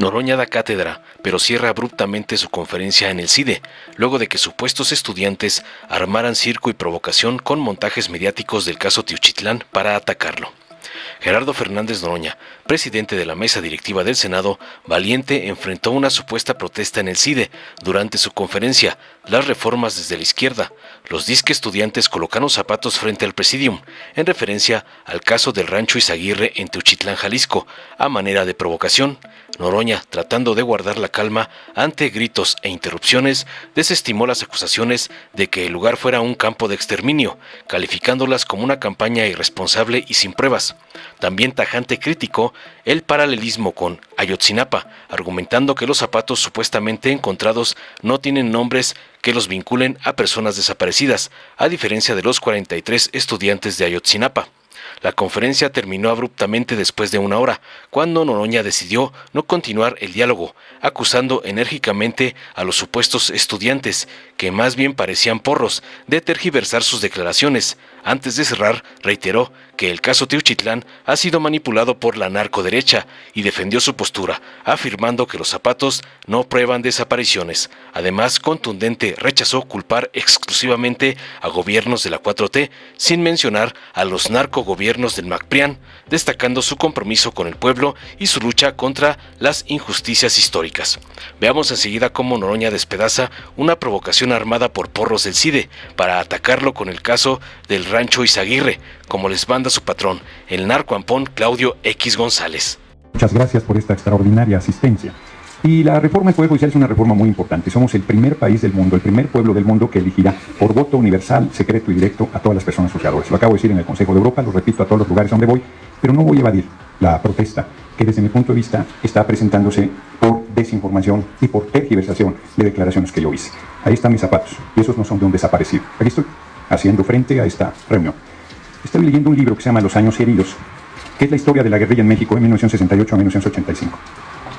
Noroña da cátedra, pero cierra abruptamente su conferencia en el CIDE, luego de que supuestos estudiantes armaran circo y provocación con montajes mediáticos del caso Teuchitlán para atacarlo. Gerardo Fernández Noroña, presidente de la mesa directiva del Senado, valiente, enfrentó una supuesta protesta en el CIDE durante su conferencia, las reformas desde la izquierda. Los disque estudiantes colocaron zapatos frente al presidium, en referencia al caso del rancho Izaguirre en Teuchitlán, Jalisco, a manera de provocación. Noroña, tratando de guardar la calma ante gritos e interrupciones, desestimó las acusaciones de que el lugar fuera un campo de exterminio, calificándolas como una campaña irresponsable y sin pruebas. También tajante criticó el paralelismo con Ayotzinapa, argumentando que los zapatos supuestamente encontrados no tienen nombres que los vinculen a personas desaparecidas, a diferencia de los 43 estudiantes de Ayotzinapa. La conferencia terminó abruptamente después de una hora, cuando Noroña decidió no continuar el diálogo, acusando enérgicamente a los supuestos estudiantes, que más bien parecían porros, de tergiversar sus declaraciones. Antes de cerrar, reiteró que el caso Teuchitlán ha sido manipulado por la narcoderecha y defendió su postura, afirmando que los zapatos no prueban desapariciones. Además, contundente rechazó culpar exclusivamente a gobiernos de la 4T, sin mencionar a los narcogobiernos del MACPRIAN, destacando su compromiso con el pueblo y su lucha contra las injusticias históricas. Veamos enseguida cómo Noroña despedaza una provocación armada por porros del CIDE para atacarlo con el caso del rancho Izaguirre, como les manda su patrón, el narcoampón Claudio X González. Muchas gracias por esta extraordinaria asistencia. Y la reforma del Poder Judicial es una reforma muy importante. Somos el primer país del mundo, el primer pueblo del mundo que elegirá por voto universal, secreto y directo a todas las personas juzgadoras. Lo acabo de decir en el Consejo de Europa, lo repito a todos los lugares donde voy, pero no voy a evadir la protesta que desde mi punto de vista está presentándose por desinformación y por tergiversación de declaraciones que yo hice. Ahí están mis zapatos y esos no son de un desaparecido. Aquí estoy haciendo frente a esta reunión. Estoy leyendo un libro que se llama Los años heridos, que es la historia de la guerrilla en México de 1968 a 1985.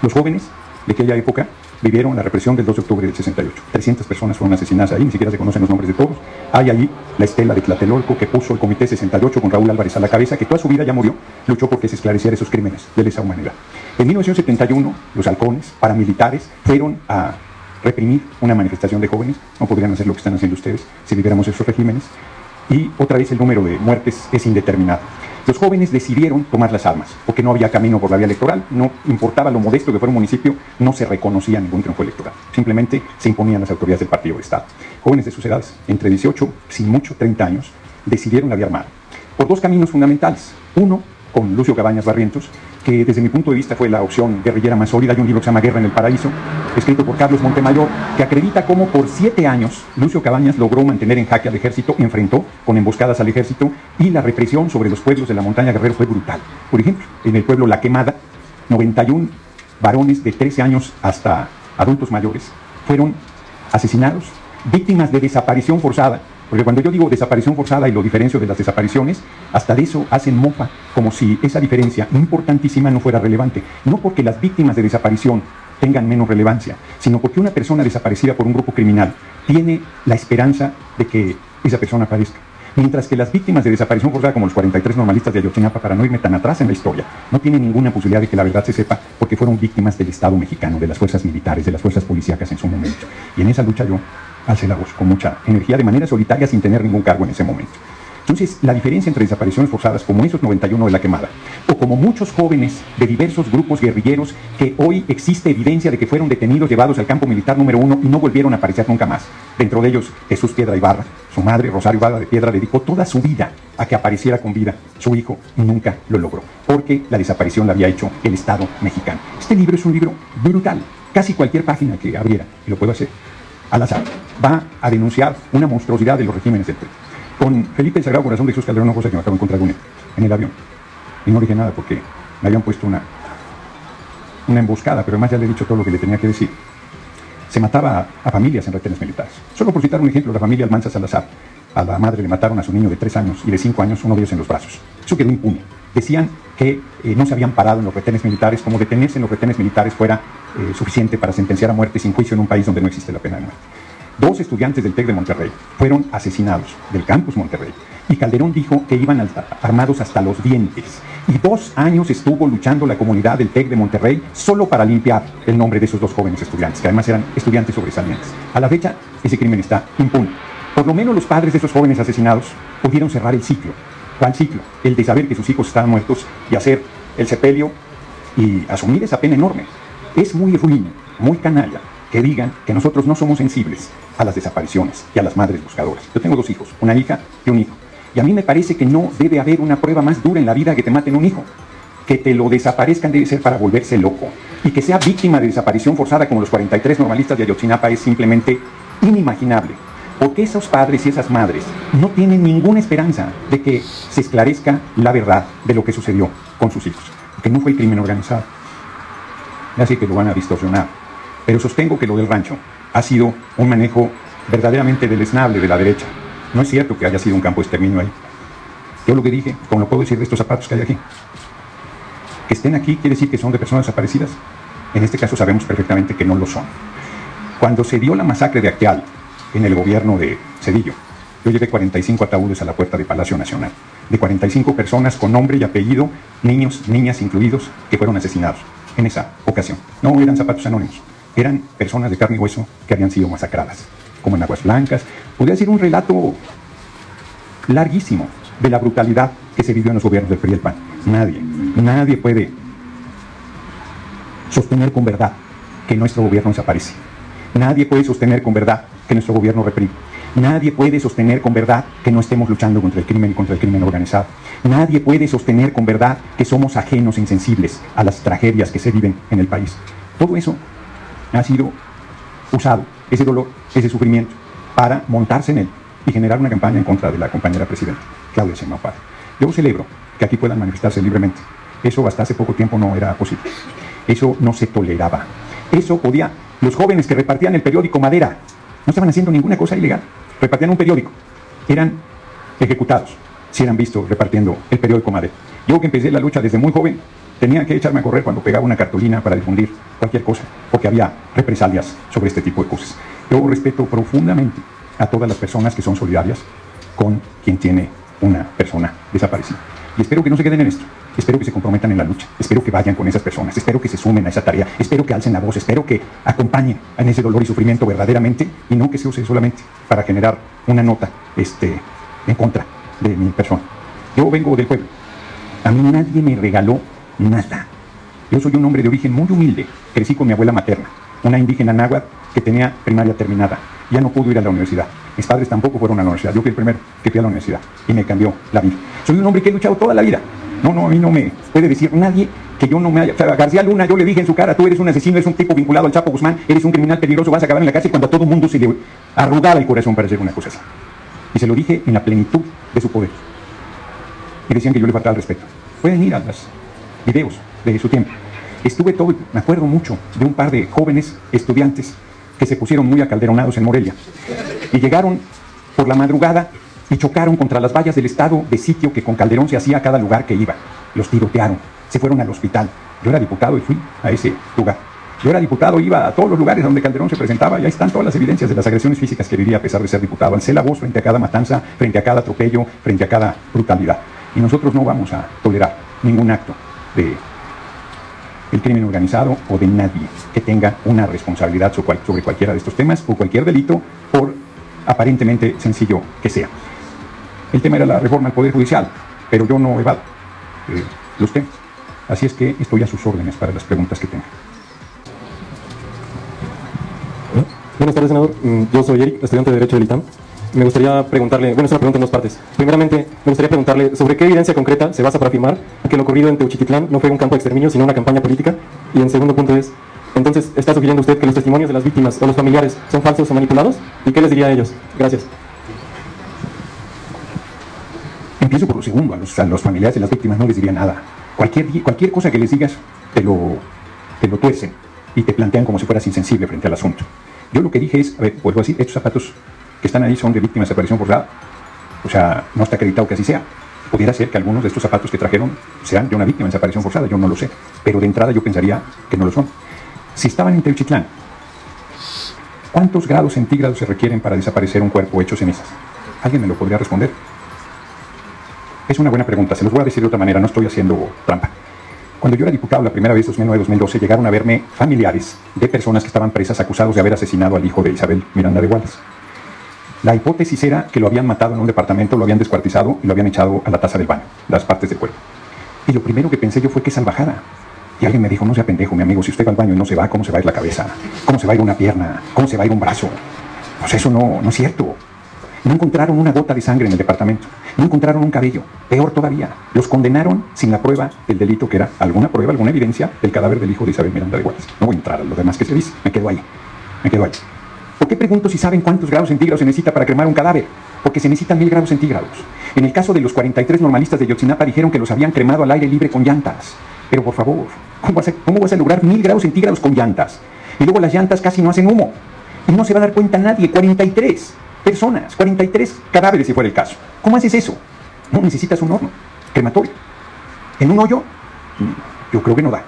Los jóvenes de aquella época vivieron la represión del 2 de octubre del 68. 300 personas fueron asesinadas ahí, ni siquiera se conocen los nombres de todos. Hay allí la estela de Tlatelolco que puso el Comité 68 con Raúl Álvarez a la cabeza, que toda su vida ya murió, luchó porque se esclareciera esos crímenes de lesa humanidad. En 1971, los halcones paramilitares fueron a reprimir una manifestación de jóvenes. No podrían hacer lo que están haciendo ustedes si viviéramos esos regímenes. Y otra vez el número de muertes es indeterminado. Los jóvenes decidieron tomar las armas, porque no había camino por la vía electoral, no importaba lo modesto que fuera un municipio, no se reconocía ningún triunfo electoral. Simplemente se imponían las autoridades del partido de Estado. Jóvenes de sus edades, entre 18, sin mucho, 30 años, decidieron la vía armada. Por dos caminos fundamentales. Uno, con Lucio Cabañas Barrientos, que desde mi punto de vista fue la opción guerrillera más sólida. Hay un libro que se llama Guerra en el Paraíso, escrito por Carlos Montemayor, que acredita cómo por 7 años Lucio Cabañas logró mantener en jaque al ejército, enfrentó con emboscadas al ejército, y la represión sobre los pueblos de la montaña Guerrero fue brutal. Por ejemplo, en el pueblo La Quemada, 91 varones de 13 años hasta adultos mayores fueron asesinados, víctimas de desaparición forzada. Porque cuando yo digo desaparición forzada y lo diferencio de las desapariciones, hasta de eso hacen mofa, como si esa diferencia importantísima no fuera relevante. No porque las víctimas de desaparición tengan menos relevancia, sino porque una persona desaparecida por un grupo criminal tiene la esperanza de que esa persona aparezca. Mientras que las víctimas de desaparición forzada, como los 43 normalistas de Ayotzinapa, para no irme tan atrás en la historia, no tienen ninguna posibilidad de que la verdad se sepa, porque fueron víctimas del Estado mexicano, de las fuerzas militares, de las fuerzas policíacas en su momento. Y en esa lucha yo alcé la voz con mucha energía, de manera solitaria, sin tener ningún cargo en ese momento. Entonces, la diferencia entre desapariciones forzadas, como esos 91 de La Quemada, o como muchos jóvenes de diversos grupos guerrilleros que hoy existe evidencia de que fueron detenidos, llevados al campo militar número 1 y no volvieron a aparecer nunca más. Dentro de ellos, Jesús Piedra Ibarra, su madre, Rosario Ibarra de Piedra, dedicó toda su vida a que apareciera con vida su hijo y nunca lo logró, porque la desaparición la había hecho el Estado mexicano. Este libro es un libro brutal. Casi cualquier página que abriera, y lo puedo hacer al azar, va a denunciar una monstruosidad de los regímenes del PRI. Con Felipe el Sagrado Corazón de Jesús Calderón Hinojosa, que me acabo de encontrar con él en el avión. Y no dije nada porque me habían puesto una emboscada, pero además ya le he dicho todo lo que le tenía que decir. Se mataba a familias en retenes militares. Solo por citar un ejemplo, la familia Almanza Salazar. A la madre le mataron a su niño de 3 años y de 5 años, uno de ellos en los brazos. Eso quedó impune. Decían que no se habían parado en los retenes militares, como detenerse en los retenes militares fuera suficiente para sentenciar a muerte sin juicio en un país donde no existe la pena de muerte. 2 estudiantes del TEC de Monterrey fueron asesinados del campus Monterrey. Y Calderón dijo que iban armados hasta los dientes. Y 2 años estuvo luchando la comunidad del TEC de Monterrey solo para limpiar el nombre de esos 2 jóvenes estudiantes, que además eran estudiantes sobresalientes. A la fecha, ese crimen está impune. Por lo menos los padres de esos jóvenes asesinados pudieron cerrar el ciclo. ¿Cuál ciclo? El de saber que sus hijos estaban muertos y hacer el sepelio y asumir esa pena enorme. Es muy ruin, muy canalla, que digan que nosotros no somos sensibles a las desapariciones y a las madres buscadoras. Yo tengo 2 hijos, una hija y un hijo. Y a mí me parece que no debe haber una prueba más dura en la vida que te maten un hijo. Que te lo desaparezcan debe ser para volverse loco. Y que sea víctima de desaparición forzada como los 43 normalistas de Ayotzinapa es simplemente inimaginable. Porque esos padres y esas madres no tienen ninguna esperanza de que se esclarezca la verdad de lo que sucedió con sus hijos. Que no fue el crimen organizado. Así que lo van a distorsionar. Pero sostengo que lo del rancho ha sido un manejo verdaderamente deleznable de la derecha. No es cierto que haya sido un campo de exterminio ahí. Yo lo que dije, como lo puedo decir de estos zapatos que hay aquí, que estén aquí quiere decir que son de personas desaparecidas. En este caso sabemos perfectamente que no lo son. Cuando se dio la masacre de Acteal en el gobierno de Cedillo, yo llevé 45 ataúdes a la puerta de Palacio Nacional, de 45 personas con nombre y apellido, niños, niñas incluidos, que fueron asesinados en esa ocasión. No eran zapatos anónimos, eran personas de carne y hueso que habían sido masacradas, como en Aguas Blancas. Podría ser un relato larguísimo de la brutalidad que se vivió en los gobiernos del PRI y el PAN. Nadie puede sostener con verdad que nuestro gobierno desaparece. Nadie puede sostener con verdad que nuestro gobierno reprime. Nadie puede sostener con verdad que no estemos luchando contra el crimen y contra el crimen organizado. Nadie puede sostener con verdad que somos ajenos e insensibles a las tragedias que se viven en el país. Todo eso ha sido usado, ese dolor, ese sufrimiento, para montarse en él y generar una campaña en contra de la compañera presidenta, Claudia Sheinbaum Pardo. Yo celebro que aquí puedan manifestarse libremente. Eso hasta hace poco tiempo no era posible. Eso no se toleraba. Eso podía... Los jóvenes que repartían el periódico Madera no estaban haciendo ninguna cosa ilegal. Repartían un periódico. Eran ejecutados si eran vistos repartiendo el periódico Madera. Yo que empecé la lucha desde muy joven, tenía que echarme a correr cuando pegaba una cartulina para difundir cualquier cosa, porque había represalias sobre este tipo de cosas. Yo respeto profundamente a todas las personas que son solidarias con quien tiene una persona desaparecida. Y espero que no se queden en esto. Espero que se comprometan en la lucha. Espero que vayan con esas personas. Espero que se sumen a esa tarea. Espero que alcen la voz. Espero que acompañen en ese dolor y sufrimiento verdaderamente y no que se use solamente para generar una nota en contra de mi persona. Yo vengo del pueblo. A mí nadie me regaló nada. Yo soy un hombre de origen muy humilde. Crecí con mi abuela materna, una indígena náhuatl que tenía primaria terminada. Ya no pudo ir a la universidad. Mis padres tampoco fueron a la universidad. Yo fui el primero que fui a la universidad y me cambió la vida. Soy un hombre que he luchado toda la vida. No, a mí no me puede decir nadie que yo no me haya... O sea, a García Luna yo le dije en su cara, tú eres un asesino, eres un tipo vinculado al Chapo Guzmán, eres un criminal peligroso, vas a acabar en la cárcel, cuando a todo mundo se le arrugaba el corazón para hacer una cosa así. Y se lo dije en la plenitud de su poder. Y decían que yo le faltaba el respeto. Pueden ir a los videos de su tiempo. Estuve todo, me acuerdo mucho de un par de jóvenes estudiantes que se pusieron muy acalderonados en Morelia. Y llegaron por la madrugada y chocaron contra las vallas del estado de sitio que con Calderón se hacía a cada lugar que iba. Los tirotearon, se fueron al hospital. Yo era diputado y fui a ese lugar. Yo era diputado, iba a todos los lugares donde Calderón se presentaba y ahí están todas las evidencias de las agresiones físicas que vivía a pesar de ser diputado. Alcé la voz frente a cada matanza, frente a cada atropello, frente a cada brutalidad. Y nosotros no vamos a tolerar ningún acto de el crimen organizado o de nadie que tenga una responsabilidad sobre cualquiera de estos temas o cualquier delito, por aparentemente sencillo que sea. El tema era la reforma al Poder Judicial, pero yo no evado los temas. Así es que estoy a sus órdenes para las preguntas que tengan. Buenas tardes, senador. Yo soy Eric, estudiante de Derecho del ITAM. Me gustaría preguntarle, bueno, es una pregunta en 2 partes. Primeramente, me gustaría preguntarle sobre qué evidencia concreta se basa para afirmar que lo ocurrido en Teuchititlán no fue un campo de exterminio, sino una campaña política. Y en segundo punto es, entonces, ¿está sugiriendo usted que los testimonios de las víctimas o los familiares son falsos o manipulados? ¿Y qué les diría a ellos? Gracias. Empiezo por lo segundo. A los familiares de las víctimas no les diría nada. Cualquier cosa que les digas te lo tuercen y te plantean como si fueras insensible frente al asunto. Yo lo que dije es, a ver, vuelvo a decir, estos zapatos que están ahí son de víctimas de desaparición forzada. O sea, no está acreditado que así sea. Pudiera ser que algunos de estos zapatos que trajeron sean de una víctima de desaparición forzada, yo no lo sé. Pero de entrada yo pensaría que no lo son. Si estaban en Teuchitlán, ¿Cuántos grados centígrados se requieren para desaparecer un cuerpo hecho cenizas? ¿Alguien me lo podría responder? Es una buena pregunta, se los voy a decir de otra manera, no estoy haciendo trampa. Cuando yo era diputado la primera vez, 2009-2012, llegaron a verme familiares de personas que estaban presas acusados de haber asesinado al hijo de Isabel Miranda de Wallace. La hipótesis era que lo habían matado en un departamento, lo habían descuartizado y lo habían echado a la taza del baño, las partes del cuerpo. Y lo primero que pensé yo fue que salvajada. Y alguien me dijo, no sea pendejo, mi amigo, si usted va al baño y no se va, ¿cómo se va a ir la cabeza? ¿Cómo se va a ir una pierna? ¿Cómo se va a ir un brazo? Pues eso no es cierto. No encontraron una gota de sangre en el departamento. No encontraron un cabello. Peor todavía, los condenaron sin la prueba del delito, que era alguna prueba, alguna evidencia del cadáver del hijo de Isabel Miranda de Wallace. No voy a entrar a lo demás que se dice. Me quedo ahí. ¿Por qué pregunto si saben cuántos grados centígrados se necesita para cremar un cadáver? Porque se necesitan 1000 grados centígrados. En el caso de los 43 normalistas de Yotzinapa dijeron que los habían cremado al aire libre con llantas. Pero por favor, ¿cómo vas a lograr 1000 grados centígrados con llantas? Y luego las llantas casi no hacen humo. Y no se va a dar cuenta nadie. 43 personas, 43 cadáveres si fuera el caso. ¿Cómo haces eso? No, necesitas un horno crematorio. ¿En un hoyo? Yo creo que no da.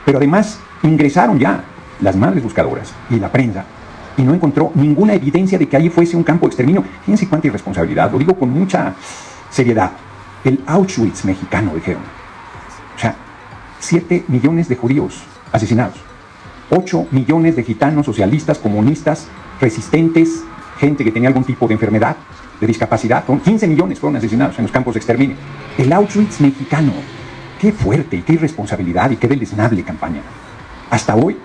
Pero además ingresaron ya las madres buscadoras y la prensa y no encontró ninguna evidencia de que ahí fuese un campo de exterminio. Fíjense cuánta irresponsabilidad, lo digo con mucha seriedad. El Auschwitz mexicano, dijeron. O sea, 7 millones de judíos asesinados, 8 millones de gitanos, socialistas, comunistas, resistentes, gente que tenía algún tipo de enfermedad, de discapacidad, 15 millones fueron asesinados en los campos de exterminio. El Auschwitz mexicano. Qué fuerte y qué irresponsabilidad y qué deleznable campaña. Hasta hoy,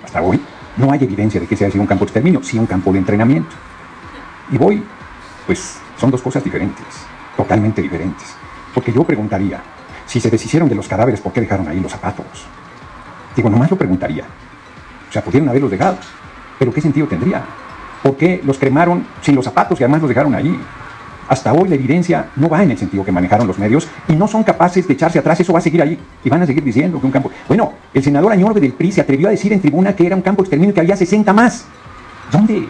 no hay evidencia de que sea así un campo de exterminio, sí un campo de entrenamiento. Y pues son dos cosas diferentes, totalmente diferentes. Porque yo preguntaría, si se deshicieron de los cadáveres, ¿por qué dejaron ahí los zapatos? Digo, nomás lo preguntaría. O sea, pudieron haberlos dejado, pero ¿qué sentido tendría? ¿Por qué los cremaron sin los zapatos y además los dejaron ahí? Hasta hoy la evidencia no va en el sentido que manejaron los medios y no son capaces de echarse atrás. Eso va a seguir ahí y van a seguir diciendo que un campo... Bueno, el senador Añorbe del PRI se atrevió a decir en tribuna que era un campo de exterminio, que había 60 más. ¿Dónde?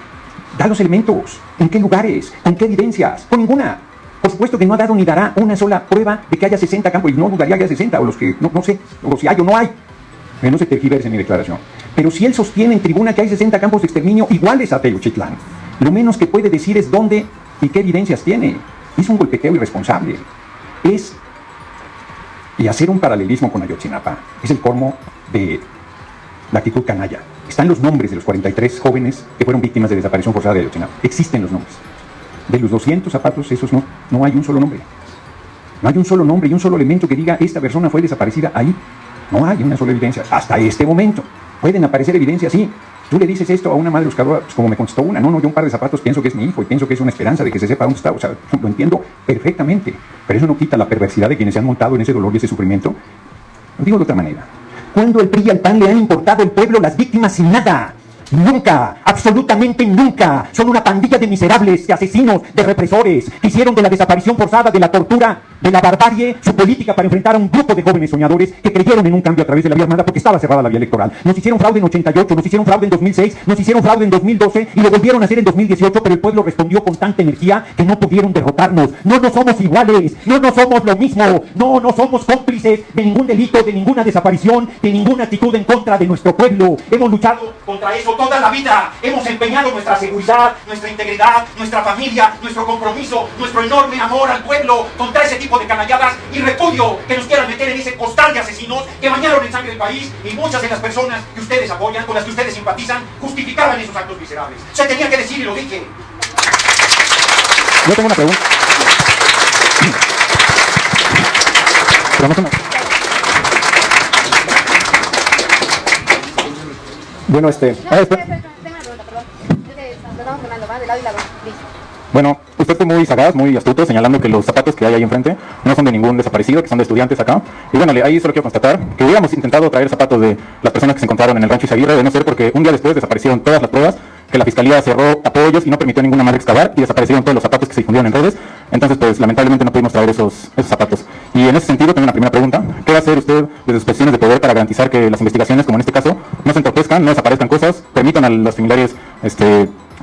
Da los elementos. ¿En qué lugares? ¿Con qué evidencias? Con ninguna. Por supuesto que no ha dado ni dará una sola prueba de que haya 60 campos, y no dudaría que haya 60, o los que no sé, o si hay o no hay. Que no se tergiverse mi declaración. Pero si él sostiene en tribuna que hay 60 campos de exterminio iguales a Tenochtitlán, lo menos que puede decir es dónde y qué evidencias tiene. Es un golpeteo irresponsable. Y hacer un paralelismo con Ayotzinapa es el colmo de la actitud canalla. Están los nombres de los 43 jóvenes que fueron víctimas de desaparición forzada de Ayotzinapa. Existen los nombres. De los 200 zapatos, esos no hay un solo nombre. No hay un solo nombre y un solo elemento que diga esta persona fue desaparecida ahí. No hay una sola evidencia. Hasta este momento. Pueden aparecer evidencias, sí. Tú le dices esto a una madre buscadora, pues como me contestó una, yo un par de zapatos pienso que es mi hijo y pienso que es una esperanza de que se sepa dónde está. O sea, lo entiendo perfectamente. Pero eso no quita la perversidad de quienes se han montado en ese dolor y ese sufrimiento. Lo digo de otra manera. ¿Cuándo el PRI y al PAN le han importado al pueblo las víctimas sin nada? Nunca, absolutamente nunca. Son una pandilla de miserables, de asesinos, de represores, que hicieron de la desaparición forzada, de la tortura, de la barbarie, su política para enfrentar a un grupo de jóvenes soñadores que creyeron en un cambio a través de la vía armada porque estaba cerrada la vía electoral. Nos hicieron fraude en 88, nos hicieron fraude en 2006, nos hicieron fraude en 2012 y lo volvieron a hacer en 2018, pero el pueblo respondió con tanta energía que no pudieron derrotarnos. No somos iguales, no somos lo mismo, no somos cómplices de ningún delito, de ninguna desaparición, de ninguna actitud en contra de nuestro pueblo. Hemos luchado contra eso toda la vida. Hemos empeñado nuestra seguridad, nuestra integridad, nuestra familia, nuestro compromiso, nuestro enorme amor al pueblo contra ese tipo de canalladas y repudio que nos quieran meter en ese costal de asesinos que bañaron en sangre el país, y muchas de las personas que ustedes apoyan, con las que ustedes simpatizan, justificaban esos actos miserables. Se tenía que decir y lo dije. Yo tengo una pregunta. Pero no se me... Bueno, Tengo una pregunta, perdón. Estamos hablando, ¿va? De lado y lado. Listo. Bueno, usted fue muy sagaz, muy astuto, señalando que los zapatos que hay ahí enfrente no son de ningún desaparecido, que son de estudiantes acá. Y bueno, ahí solo quiero constatar que hubiéramos intentado traer zapatos de las personas que se encontraron en el rancho Izaguirre, de no ser porque un día después desaparecieron todas las pruebas, que la fiscalía cerró apoyos y no permitió ninguna madre excavar, y desaparecieron todos los zapatos que se difundieron en redes. Entonces, pues lamentablemente no pudimos traer esos zapatos. Y en ese sentido, tengo una primera pregunta. ¿Qué va a hacer usted desde sus posiciones de poder para garantizar que las investigaciones, como en este caso, no se entorpezcan, no desaparezcan cosas, permitan a los familiares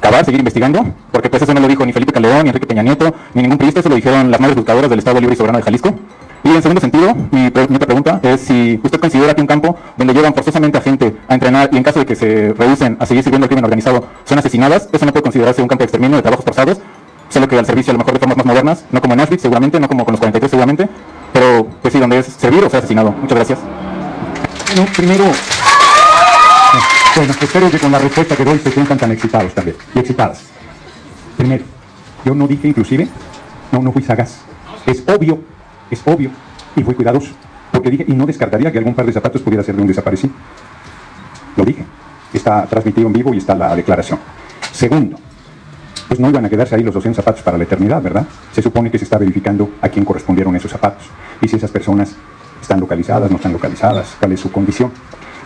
cavar, seguir investigando? Porque pues eso no lo dijo ni Felipe Calderón, ni Enrique Peña Nieto, ni ningún priista, eso lo dijeron las madres buscadoras del Estado Libre y Soberano de Jalisco. Y en segundo sentido, mi pregunta es si usted considera que un campo donde llevan forzosamente a gente a entrenar y en caso de que se rehúsen a seguir sirviendo al crimen organizado son asesinadas, eso no puede considerarse un campo de exterminio de trabajos forzados, solo que al servicio a lo mejor de formas más modernas, no como en Auschwitz seguramente, no como con los 43 seguramente, pero pues sí, donde es servir o ser asesinado. Muchas gracias. Bueno, primero, bueno, espero que con la respuesta que doy se sientan tan excitados también, y excitadas. Primero, yo no dije inclusive, no fui sagaz. Es obvio, y fui cuidadoso, porque dije, y no descartaría que algún par de zapatos pudiera ser de un desaparecido. Lo dije, está transmitido en vivo y está la declaración. Segundo, pues no iban a quedarse ahí los 200 zapatos para la eternidad, ¿verdad? Se supone que se está verificando a quién correspondieron esos zapatos, y si esas personas están localizadas, no están localizadas, cuál es su condición.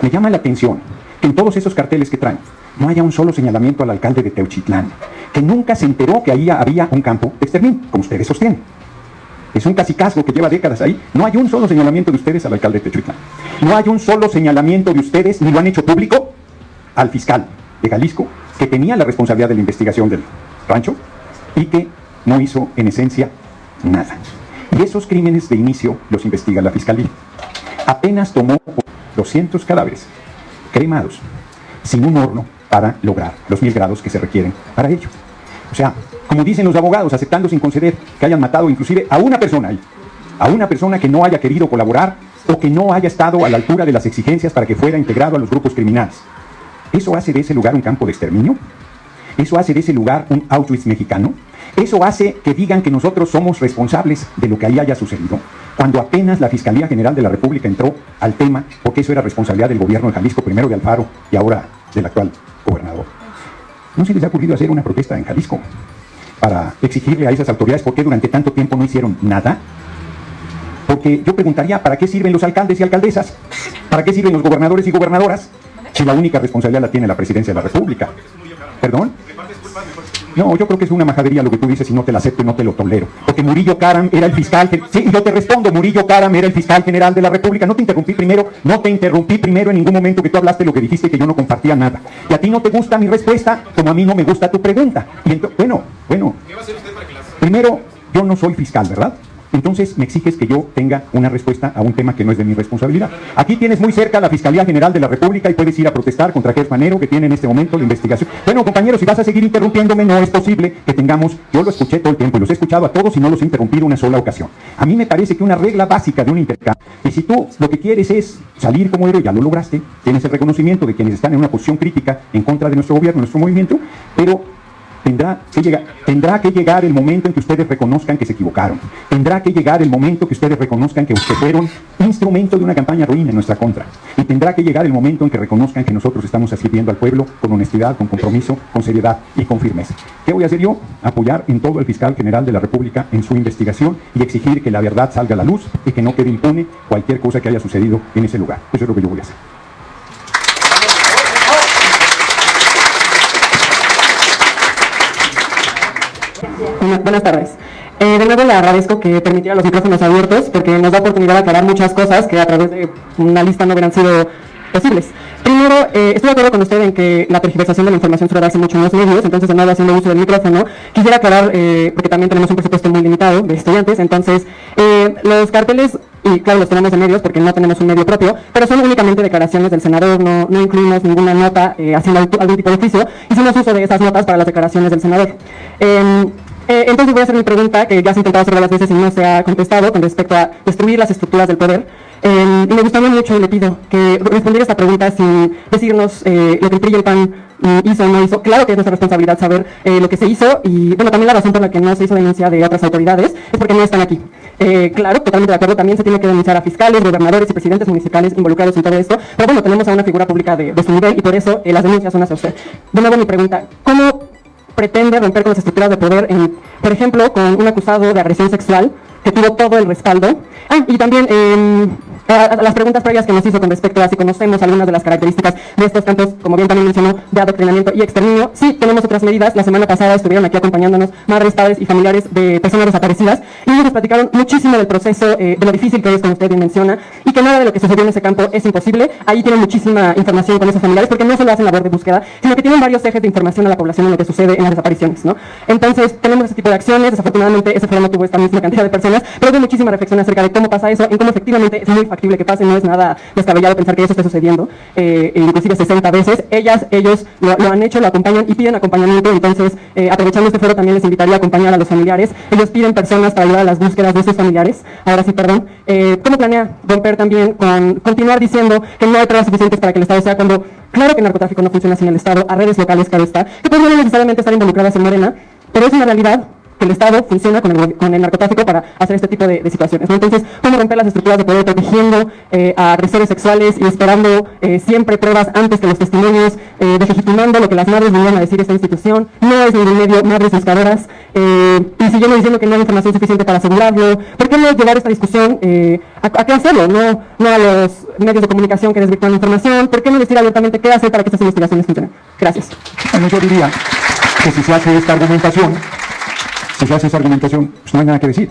Me llama la atención que en todos esos carteles que traen, no haya un solo señalamiento al alcalde de Teuchitlán, que nunca se enteró que ahí había un campo de exterminio, como ustedes sostienen. Es un cacicazgo que lleva décadas ahí. No hay un solo señalamiento de ustedes al alcalde de Teuchitlán. No hay un solo señalamiento de ustedes, ni lo han hecho público, al fiscal de Jalisco, que tenía la responsabilidad de la investigación del rancho y que no hizo en esencia nada. Y esos crímenes de inicio los investiga la fiscalía. Apenas tomó 200 cadáveres cremados, sin un horno para lograr los 1000 grados que se requieren para ello. O sea, como dicen los abogados, aceptando sin conceder que hayan matado inclusive a una persona ahí, a una persona que no haya querido colaborar o que no haya estado a la altura de las exigencias para que fuera integrado a los grupos criminales. ¿Eso hace de ese lugar un campo de exterminio? ¿Eso hace de ese lugar un Auschwitz mexicano? ¿Eso hace que digan que nosotros somos responsables de lo que ahí haya sucedido? Cuando apenas la Fiscalía General de la República entró al tema, porque eso era responsabilidad del gobierno de Jalisco, primero de Alfaro y ahora del actual gobernador. ¿No se les ha ocurrido hacer una protesta en Jalisco para exigirle a esas autoridades por qué durante tanto tiempo no hicieron nada? Porque yo preguntaría, ¿para qué sirven los alcaldes y alcaldesas? ¿Para qué sirven los gobernadores y gobernadoras? Si la única responsabilidad la tiene la Presidencia de la República. ¿Perdón? No, yo creo que es una majadería lo que tú dices y no te la acepto y no te lo tolero. Porque Murillo Karam era el fiscal... Sí, yo te respondo, Murillo Karam era el fiscal general de la República. No te interrumpí primero en ningún momento que tú hablaste lo que dijiste y que yo no compartía nada. Y a ti no te gusta mi respuesta como a mí no me gusta tu pregunta. Y bueno. Primero, yo no soy fiscal, ¿verdad? Entonces me exiges que yo tenga una respuesta a un tema que no es de mi responsabilidad. Aquí tienes muy cerca la Fiscalía General de la República y puedes ir a protestar contra Gertz Manero, que tiene en este momento la investigación. Bueno, compañeros, si vas a seguir interrumpiéndome, no es posible que tengamos... Yo lo escuché todo el tiempo y los he escuchado a todos y no los he interrumpido una sola ocasión. A mí me parece que una regla básica de un intercambio, y si tú lo que quieres es salir como héroe, ya lo lograste, tienes el reconocimiento de quienes están en una posición crítica en contra de nuestro gobierno, nuestro movimiento, pero... Tendrá que llegar el momento en que ustedes reconozcan que se equivocaron. Tendrá que llegar el momento que ustedes reconozcan que ustedes fueron instrumento de una campaña ruin en nuestra contra. Y tendrá que llegar el momento en que reconozcan que nosotros estamos sirviendo al pueblo con honestidad, con compromiso, con seriedad y con firmeza. ¿Qué voy a hacer yo? Apoyar en todo al fiscal general de la República en su investigación y exigir que la verdad salga a la luz y que no quede impune cualquier cosa que haya sucedido en ese lugar. Eso es lo que yo voy a hacer. Buenas tardes. De nuevo le agradezco que permitiera los micrófonos abiertos porque nos da oportunidad de aclarar muchas cosas que a través de una lista no hubieran sido posibles. Primero, estoy de acuerdo con usted en que la tergiversación de la información suele darse mucho en los medios, entonces de nuevo haciendo uso del micrófono, quisiera aclarar, porque también tenemos un presupuesto muy limitado de estudiantes, entonces los carteles, y claro, los tenemos de medios porque no tenemos un medio propio, pero son únicamente declaraciones del senador, no incluimos ninguna nota haciendo algún tipo de oficio, hicimos uso de esas notas para las declaraciones del senador. Entonces voy a hacer mi pregunta, que ya se ha intentado hacer varias veces y no se ha contestado, con respecto a destruir las estructuras del poder. Y me gustaría mucho, y le pido, que respondiera esta pregunta sin decirnos lo que el PRI y el PAN hizo o no hizo. Claro que es nuestra responsabilidad saber lo que se hizo, y bueno, también la razón por la que no se hizo denuncia de otras autoridades es porque no están aquí. Claro, totalmente de acuerdo, también se tiene que denunciar a fiscales, gobernadores y presidentes municipales involucrados en todo esto, pero bueno, tenemos a una figura pública de su nivel y por eso las denuncias son hacia usted. De nuevo mi pregunta, ¿cómo pretende romper con las estructuras de poder, por ejemplo, con un acusado de agresión sexual que tuvo todo el respaldo? Y también a las preguntas previas que nos hizo con respecto a si conocemos algunas de las características de estos campos, como bien también mencionó, de adoctrinamiento y exterminio. Sí, tenemos otras medidas. La semana pasada estuvieron aquí acompañándonos madres, padres y familiares de personas desaparecidas y ellos nos platicaron muchísimo del proceso, de lo difícil que es, como usted bien menciona, y que nada de lo que sucedió en ese campo es imposible. Ahí tienen muchísima información con esos familiares, porque no solo hacen labor de búsqueda, sino que tienen varios ejes de información a la población en lo que sucede en las desapariciones, ¿no? Entonces, tenemos ese tipo de acciones. Desafortunadamente, ese foro no tuvo esta misma cantidad de personas, pero hay muchísima reflexión acerca de cómo pasa eso, en cómo efectivamente es muy factible que pase, no es nada descabellado pensar que eso esté sucediendo, inclusive 60 veces. Ellos lo han hecho, lo acompañan y piden acompañamiento. Entonces, aprovechando este foro, también les invitaría a acompañar a los familiares. Ellos piden personas para ayudar a las búsquedas de sus familiares. Ahora sí, perdón. ¿Cómo planea romper también con continuar diciendo que no hay pruebas suficientes para que el Estado sea, cuando claro que el narcotráfico no funciona sin el Estado, a redes locales, claro está, que podrían necesariamente estar involucradas en Morena, pero es una realidad que el Estado funciona con el narcotráfico para hacer este tipo de situaciones, ¿no? Entonces, ¿cómo romper las estructuras de poder protegiendo a agresores sexuales y esperando siempre pruebas antes que los testimonios, deslegitimando lo que las madres vinieron a decir esta institución? No es ningún medio madres buscadoras, y siguiendo diciendo que no hay información suficiente para asegurarlo. ¿Por qué no llevar esta discusión a qué hacerlo? No a los medios de comunicación que desvirtúan la información. ¿Por qué no decir abiertamente qué hacer para que estas investigaciones funcionen? Gracias. Bueno, yo diría que si se hace esta argumentación, pues no hay nada que decir.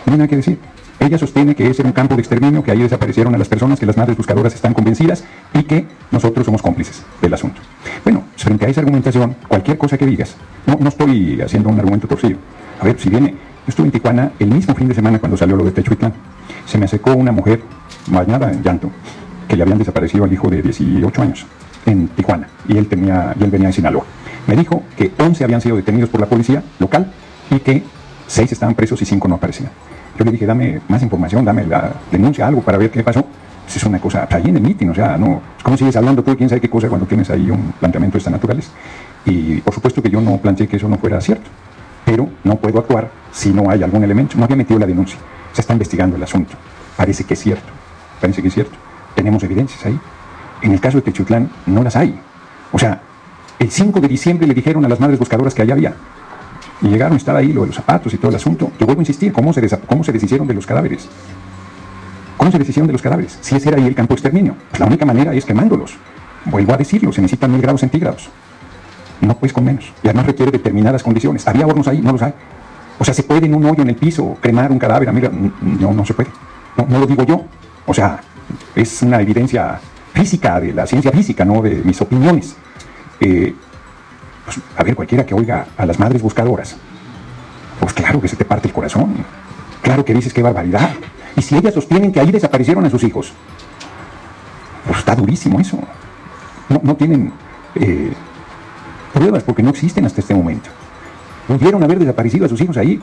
No hay nada que decir. Ella sostiene que ese era un campo de exterminio, que ahí desaparecieron a las personas, que las madres buscadoras están convencidas y que nosotros somos cómplices del asunto. Bueno, frente a esa argumentación, cualquier cosa que digas, no estoy haciendo un argumento torcido. A ver, si viene, yo estuve en Tijuana el mismo fin de semana cuando salió lo de Techuitlán. Se me acercó una mujer bañada en llanto, que le habían desaparecido al hijo de 18 años en Tijuana, y él venía de Sinaloa. Me dijo que 11 habían sido detenidos por la policía local y que 6 estaban presos y 5 no aparecían. Yo le dije, dame más información, dame la denuncia, algo para ver qué pasó. Pues es una cosa, ahí en el mitin, o sea, no, ¿cómo sigues hablando tú de quién sabe qué cosa cuando tienes ahí un planteamiento de esta naturaleza? Y por supuesto que yo no planteé que eso no fuera cierto, pero no puedo actuar si no hay algún elemento. No había metido la denuncia, se está investigando el asunto. Parece que es cierto, tenemos evidencias ahí. En el caso de Techuitlán no las hay. O sea, el 5 de diciembre le dijeron a las madres buscadoras que allá había. Y llegaron a estar ahí lo de los zapatos y todo el asunto. Yo vuelvo a insistir, ¿cómo se deshicieron de los cadáveres? ¿Cómo se deshicieron de los cadáveres? Si ese era ahí el campo de exterminio, pues la única manera es quemándolos. Vuelvo a decirlo, se necesitan 1000 grados centígrados. No puedes con menos. Y además requiere determinadas condiciones. ¿Había hornos ahí? No los hay. O sea, ¿se puede en un hoyo en el piso cremar un cadáver? Mira, no se puede. No lo digo yo. O sea, es una evidencia física, de la ciencia física, no de mis opiniones. Pues, a ver, cualquiera que oiga a las madres buscadoras, pues claro que se te parte el corazón, claro que dices qué barbaridad. Y si ellas sostienen que ahí desaparecieron a sus hijos, pues está durísimo eso. No tienen pruebas porque no existen hasta este momento. Pudieron haber desaparecido a sus hijos ahí.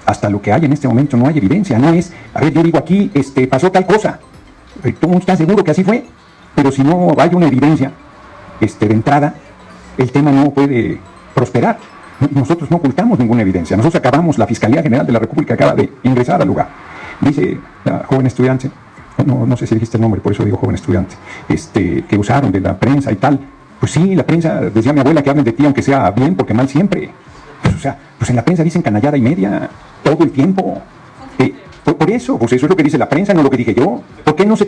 Hasta lo que hay en este momento no hay evidencia, no es, a ver, yo digo aquí, pasó tal cosa, todo el mundo está seguro que así fue, pero si no hay una evidencia, de entrada, el tema no puede prosperar. Nosotros no ocultamos ninguna evidencia. Nosotros acabamos, la Fiscalía General de la República acaba de ingresar al lugar. Dice la joven estudiante, no sé si dijiste el nombre, por eso digo joven estudiante, que usaron de la prensa y tal. Pues sí, la prensa, decía mi abuela, que hablen de ti aunque sea bien, porque mal siempre. Pues, o sea, pues en la prensa dicen canallada y media, todo el tiempo. Por eso, pues eso es lo que dice la prensa, no lo que dije yo. ¿Por qué no se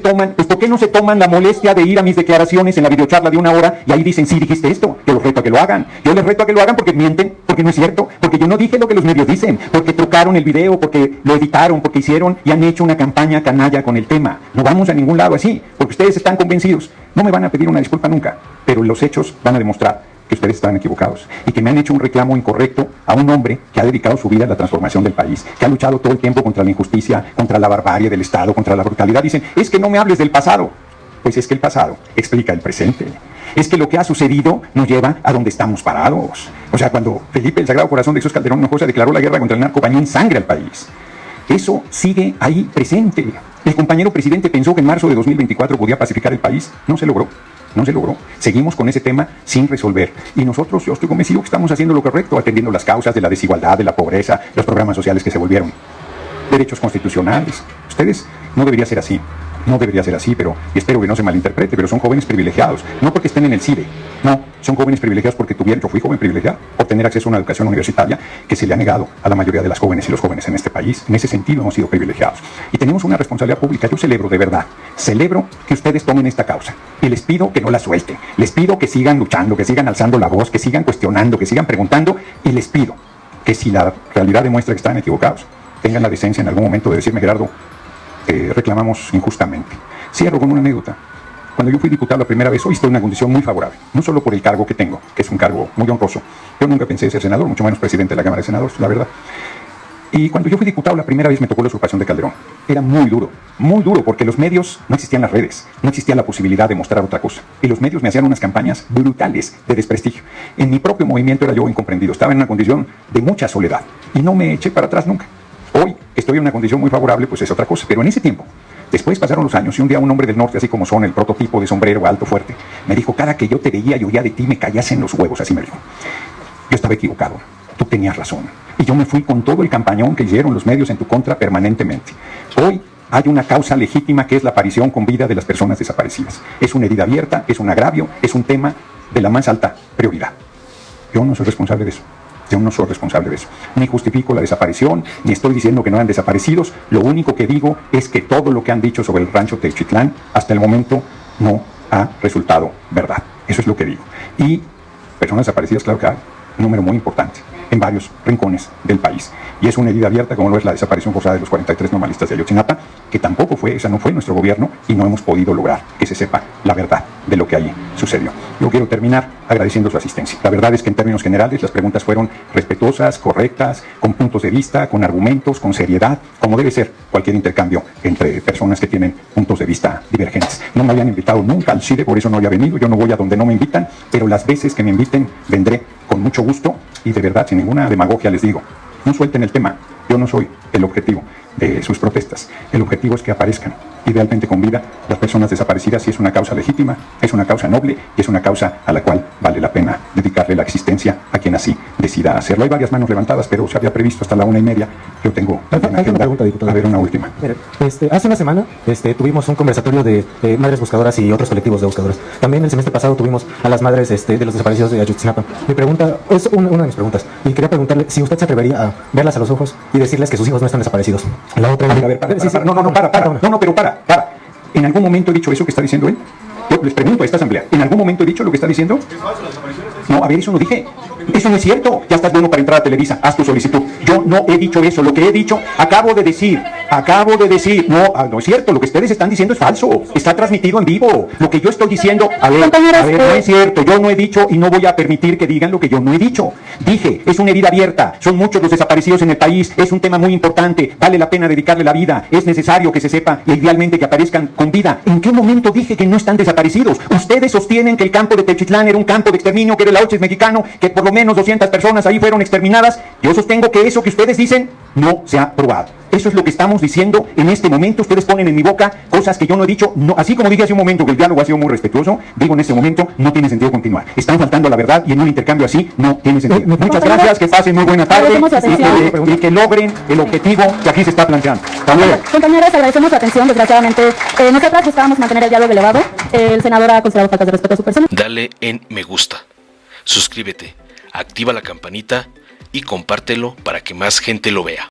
toman la molestia de ir a mis declaraciones en la videocharla de 1 hora y ahí dicen, sí, dijiste esto? Yo los reto a que lo hagan. Yo les reto a que lo hagan porque mienten, porque no es cierto, porque yo no dije lo que los medios dicen, porque trucaron el video, porque lo editaron, porque hicieron y han hecho una campaña canalla con el tema. No vamos a ningún lado así, porque ustedes están convencidos. No me van a pedir una disculpa nunca, pero los hechos van a demostrar que ustedes estaban equivocados y que me han hecho un reclamo incorrecto a un hombre que ha dedicado su vida a la transformación del país, que ha luchado todo el tiempo contra la injusticia, contra la barbarie del Estado, contra la brutalidad. Dicen, es que no me hables del pasado. Pues es que el pasado explica el presente. Es que lo que ha sucedido nos lleva a donde estamos parados. O sea, cuando Felipe, el Sagrado Corazón de Jesús Calderón Hinojosa, declaró la guerra contra el narco, bañó en sangre al país. Eso sigue ahí presente. El compañero presidente pensó que en marzo de 2024 podía pacificar el país. No se logró. No se logró. Seguimos con ese tema sin resolver. Y nosotros, yo estoy convencido que estamos haciendo lo correcto, atendiendo las causas de la desigualdad, de la pobreza, los programas sociales que se volvieron derechos constitucionales. Ustedes no debería ser así. No debería ser así, pero, y espero que no se malinterprete, pero son jóvenes privilegiados. No porque estén en el CIDE. No, Son jóvenes privilegiados porque tuvieron, yo fui joven privilegiado, obtener acceso a una educación universitaria que se le ha negado a la mayoría de las jóvenes y los jóvenes en este país. En ese sentido hemos sido privilegiados. Y tenemos una responsabilidad pública. Yo celebro, de verdad, celebro que ustedes tomen esta causa. Y les pido que no la suelten. Les pido que sigan luchando, que sigan alzando la voz, que sigan cuestionando, que sigan preguntando. Y les pido que si la realidad demuestra que están equivocados, tengan la decencia en algún momento de decirme, Gerardo, reclamamos injustamente. Cierro con una anécdota. Cuando yo fui diputado la primera vez, hoy estoy en una condición muy favorable, no solo por el cargo que tengo, que es un cargo muy honroso. Yo nunca pensé ser senador, mucho menos presidente de la Cámara de Senadores, la verdad. Y cuando yo fui diputado la primera vez me tocó la usurpación de Calderón. Era muy duro, porque los medios, no existían las redes, no existía la posibilidad de mostrar otra cosa. Y los medios me hacían unas campañas brutales de desprestigio. En mi propio movimiento era yo incomprendido, estaba en una condición de mucha soledad y no me eché para atrás nunca. Hoy estoy en una condición muy favorable, pues es otra cosa, pero en ese tiempo, después pasaron los años y un día un hombre del norte, así como son, el prototipo de sombrero alto, fuerte, me dijo, cada que yo te veía y oía de ti me caías en los huevos, así me dijo. Yo estaba equivocado, tú tenías razón. Y yo me fui con todo el campañón que hicieron los medios en tu contra permanentemente. Hoy hay una causa legítima que es la aparición con vida de las personas desaparecidas. Es una herida abierta, es un agravio, es un tema de la más alta prioridad. Yo no soy responsable de eso. Yo no soy responsable de eso. Ni justifico la desaparición, ni estoy diciendo que no eran desaparecidos. Lo único que digo es que todo lo que han dicho sobre el rancho Teuchitlán hasta el momento no ha resultado verdad. Eso es lo que digo. Y personas desaparecidas, claro que hay un número muy importante en varios rincones del país. Y es una herida abierta, como lo es la desaparición forzada de los 43 normalistas de Ayotzinapa, que tampoco fue, esa no fue nuestro gobierno, y no hemos podido lograr que se sepa la verdad de lo que allí sucedió. Yo quiero terminar agradeciendo su asistencia. La verdad es que en términos generales las preguntas fueron respetuosas, correctas, con puntos de vista, con argumentos, con seriedad, como debe ser cualquier intercambio entre personas que tienen puntos de vista divergentes. No me habían invitado nunca al CIDE, por eso no había venido. Yo no voy a donde no me invitan, pero las veces que me inviten vendré con mucho gusto y de verdad, sin ninguna demagogia les digo, no suelten el tema. Yo no soy el objetivo de sus protestas. El objetivo es que aparezcan idealmente con vida las personas desaparecidas, y es una causa legítima, es una causa noble y es una causa a la cual vale la pena dedicarle la existencia a quien así decida hacerlo. Hay varias manos levantadas, pero se había previsto hasta la 1:30. Yo tengo Hay una pregunta, diputado. A ver, una última. Mire, hace una semana tuvimos un conversatorio de madres buscadoras y otros colectivos de buscadoras. También el semestre pasado tuvimos a las madres de los desaparecidos de Ayotzinapa. Mi pregunta es una de mis preguntas, y quería preguntarle si usted se atrevería a verlas a los ojos y decirles que sus hijos no están desaparecidos. La otra... A ver, para. Para. ¿En algún momento he dicho eso que está diciendo él? Yo les pregunto a esta asamblea, ¿en algún momento he dicho lo que está diciendo? No, a ver, eso no dije. Eso no es cierto. Ya estás bueno para entrar a Televisa. Haz tu solicitud. Yo no he dicho eso. Lo que he dicho, acabo de decir. No, no es cierto. Lo que ustedes están diciendo es falso. Está transmitido en vivo. Lo que yo estoy diciendo, a ver, no es cierto. Yo no he dicho y no voy a permitir que digan lo que yo no he dicho. Dije, es una herida abierta. Son muchos los desaparecidos en el país. Es un tema muy importante. Vale la pena dedicarle la vida. Es necesario que se sepa y idealmente que aparezcan con vida. ¿En qué momento dije que no están desaparecidos? Ustedes sostienen que el campo de Teuchitlán era un campo de exterminio, que era el Auschwitz mexicano, que por lo menos 200 personas ahí fueron exterminadas. Yo sostengo que eso que ustedes dicen no se ha probado. Eso es lo que estamos diciendo en este momento. Ustedes ponen en mi boca cosas que yo no he dicho. No, así como dije hace un momento que el diálogo ha sido muy respetuoso, digo en este momento no tiene sentido continuar. Están faltando a la verdad y en un intercambio así no tiene sentido. Muchas gracias, que pasen muy buena tarde y que logren el objetivo que aquí se está planteando. Hasta luego. Compañeras, agradecemos su atención. Desgraciadamente, nosotras buscábamos mantener el diálogo elevado. El senador ha considerado faltas de respeto a su persona. Dale en me gusta, suscríbete, activa la campanita y compártelo para que más gente lo vea.